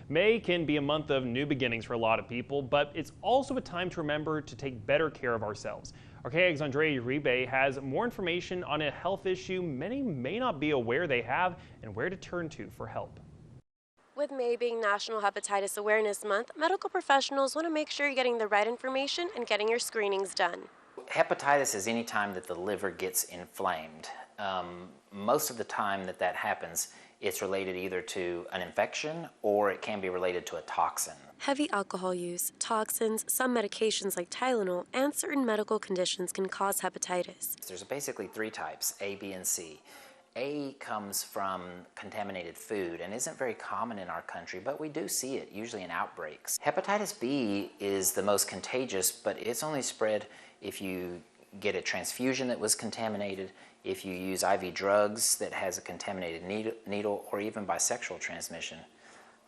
May can be a month of new beginnings for a lot of people, but it's also a time to remember to take better care of ourselves. Our KAGS Andrea Uribe has more information on a health issue many may not be aware they have and where to turn to for help. With May being National Hepatitis Awareness Month, medical professionals want to make sure you're getting the right information and getting your screenings done. Hepatitis is any time that the liver gets inflamed. Most of the time that happens, it's related either to an infection or it can be related to a toxin. Heavy alcohol use, toxins, some medications like Tylenol, and certain medical conditions can cause hepatitis. There's basically three types, A, B, and C. A comes from contaminated food and isn't very common in our country, but we do see it, usually in outbreaks. Hepatitis B is the most contagious, but it's only spread if you get a transfusion that was contaminated, if you use IV drugs that has a contaminated needle, or even by sexual transmission.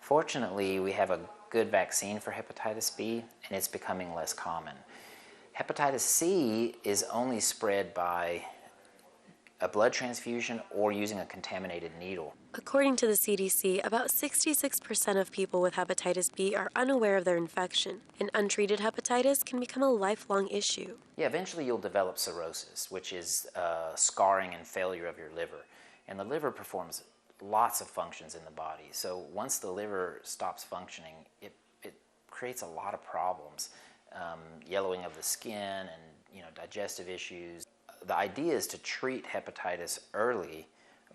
Fortunately, we have a good vaccine for hepatitis B, and it's becoming less common. Hepatitis C is only spread by a blood transfusion or using a contaminated needle. According to the CDC, about 66% of people with hepatitis B are unaware of their infection, and untreated hepatitis can become a lifelong issue. Yeah, eventually you'll develop cirrhosis, which is scarring and failure of your liver. And the liver performs lots of functions in the body. So once the liver stops functioning, it creates a lot of problems. Yellowing of the skin and digestive issues. The idea is to treat hepatitis early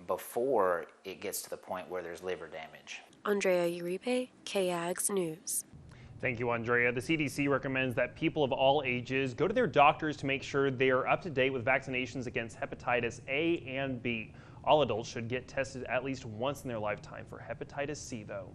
before it gets to the point where there's liver damage. Andrea Uribe, KAGS News. Thank you, Andrea. The CDC recommends that people of all ages go to their doctors to make sure they are up to date with vaccinations against hepatitis A and B. All adults should get tested at least once in their lifetime for hepatitis C, though.